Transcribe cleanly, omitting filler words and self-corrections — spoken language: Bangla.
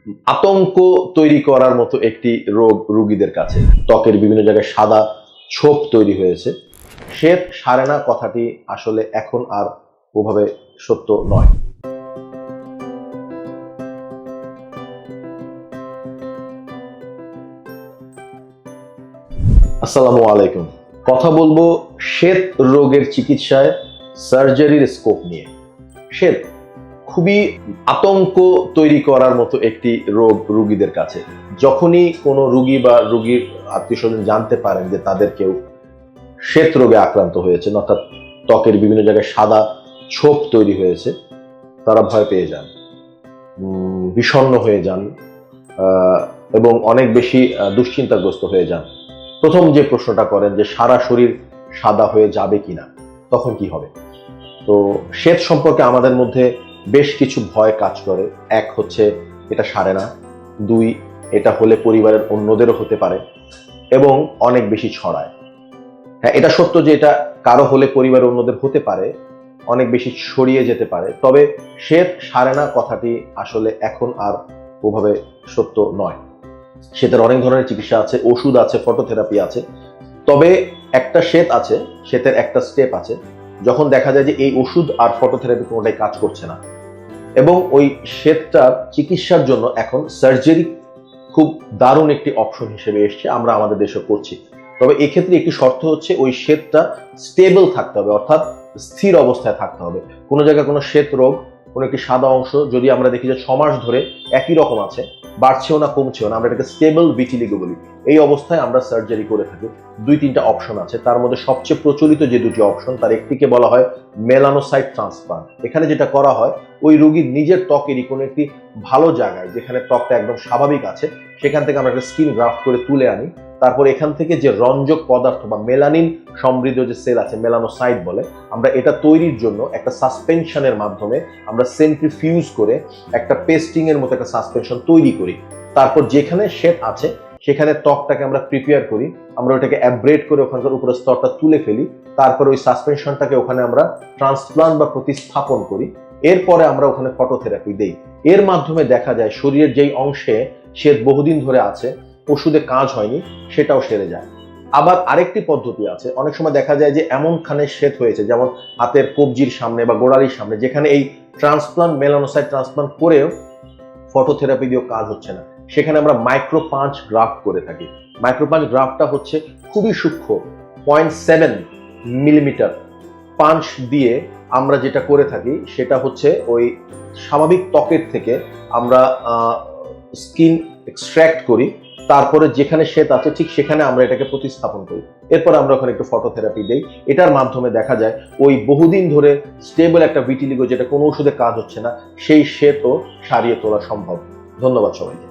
আতঙ্ক তৈরি করার মতো একটি রোগ রোগীদের কাছে। ত্বকের বিভিন্ন জায়গায় সাদা ছোপ তৈরি হয়েছে। শ্বেত সারে না কথাটি আসলে এখন আর ওভাবে সত্য নয়। আসসালামু আলাইকুম। কথা বলবো শ্বেত রোগের চিকিৎসায় সার্জারির স্কোপ নিয়ে। শ্বেত খুবই আতঙ্ক তৈরি করার মতো একটি রোগ রোগীদের কাছে। যখনই কোনো রোগী বা রোগীর আত্মীয় স্বজন জানতে পারেন যে তাদের কেউ শ্বেত রোগে আক্রান্ত হয়েছে, অর্থাৎ ত্বকের বিভিন্ন জায়গায় সাদা ছোপ তৈরি হয়েছে, তারা ভয় পেয়ে যান, বিষণ্ণ হয়ে যান এবং অনেক বেশি দুশ্চিন্তাগ্রস্ত হয়ে যান। প্রথম যে প্রশ্নটা করেন যে সারা শরীর সাদা হয়ে যাবে কিনা, তখন কি হবে? তো শ্বেত সম্পর্কে আমাদের মধ্যে বেশ কিছু ভয় কাজ করে। এক হচ্ছে এটা সারে না, দুই এটা হলে পরিবারের অন্যদেরও হতে পারে এবং অনেক বেশি ছড়ায়। হ্যাঁ, এটা সত্য যে এটা কারো হলে পরিবারের অন্যদের হতে পারে, অনেক বেশি ছড়িয়ে যেতে পারে। তবে শ্বেত সারে না কথাটি আসলে এখন আর ওভাবে সত্য নয়। শ্বেতের অনেক ধরনের চিকিৎসা আছে, ওষুধ আছে, ফটোথেরাপি আছে। তবে একটা শ্বেত আছে, শ্বেতের একটা স্টেপ আছে, যখন দেখা যায় যে এই ওষুধ আর ফটোথেরাপি কোনোটাই কাজ করছে না এবং ওই শ্বেতটার চিকিৎসার জন্য এখন সার্জারি খুব দারুণ একটি অপশন হিসেবে এসছে, আমরা আমাদের দেশে করছি। তবে এক্ষেত্রে একটি শর্ত হচ্ছে ওই শ্বেতটা স্টেবল থাকতে হবে, অর্থাৎ স্থির অবস্থায় থাকতে হবে। কোনো জায়গায় কোনো শ্বেত রোগ, কোনো একটি সাদা অংশ যদি আমরা দেখি যে 6 মাস ধরে একই রকম আছে, বাড়ছেও না কমছেও না, আমরা এটাকে স্টেবল ভিটিলিগো বলি। এই অবস্থায় আমরা সার্জারি করে থাকি। 2-3টা অপশন আছে, তার মধ্যে সবচেয়ে প্রচলিত যে দুটি অপশন, তার একটিকে বলা হয় মেলানোসাইট ট্রান্সপ্লান্ট। এখানে যেটা করা হয়, ওই রোগীর নিজের ত্বকেরই কোনো একটি ভালো জায়গায়, যেখানে ত্বকটা একদম স্বাভাবিক আছে, সেখান থেকে আমরা একটা স্কিন গ্রাফট করে তুলে আনি। তারপর এখান থেকে যে রঞ্জক পদার্থ বা মেলানিন সমৃদ্ধ যে সেল আছে, মেলানোসাইট বলে, আমরা এটা তৈরির জন্য একটা সাসপেনশনের মাধ্যমে আমরা সেন্ট্রিফিউজ করে একটা পেস্টিং এর মতো একটা সাসপেনশন তৈরি করি। তারপর যেখানে শ্বেত আছে সেখানে ত্বকটাকে আমরা প্রিপেয়ার করি, আমরা ওটাকে অ্যাব্রেড করে ওখানকার উপরের স্তরটা তুলে ফেলি। তারপর ওই সাসপেনশনটাকে ওখানে আমরা ট্রান্সপ্লান্ট বা প্রতিস্থাপন করি। এরপরে আমরা ওখানে ফটোথেরাপি দেই। এর মাধ্যমে দেখা যায় শরীরের যেই অংশে শ্বেত বহুদিন ধরে আছে, ওষুধে কাজ হয়নি, সেটাও সেরে যায়। আবার আরেকটি পদ্ধতি আছে, অনেক সময় দেখা যায় যে এমনখানে শ্বেত হয়েছে, যেমন হাতের কবজির সামনে বা গোড়ালির সামনে, যেখানে এই ট্রান্সপ্লান্ট মেলানোসাইট ট্রান্সপ্লান্ট করেও ফটোথেরাপি দিয়েও কাজ হচ্ছে না, সেখানে আমরা মাইক্রোপাঞ্চ গ্রাফট করে থাকি। মাইক্রোপাঞ্চ গ্রাফটটা হচ্ছে খুবই সূক্ষ্ম, 0.7 মিলিমিটার পাঞ্চ দিয়ে আমরা যেটা করে থাকি সেটা হচ্ছে ওই স্বাভাবিক ত্বকের থেকে আমরা স্কিন এক্সট্র্যাক্ট করি। তারপরে যেখানে শ্বেত আছে ঠিক সেখানে আমরা এটাকে প্রতিস্থাপন করি। এরপর আমরা ওখানে একটু ফটোথেরাপি দেই। এটার মাধ্যমে দেখা যায় ওই বহুদিন ধরে স্টেবল একটা ভিটিলিগো, যেটা কোনো ওষুধে কাজ হচ্ছে না, সেই শ্বেতও সারিয়ে তোলা সম্ভব। ধন্যবাদ সবাইকে।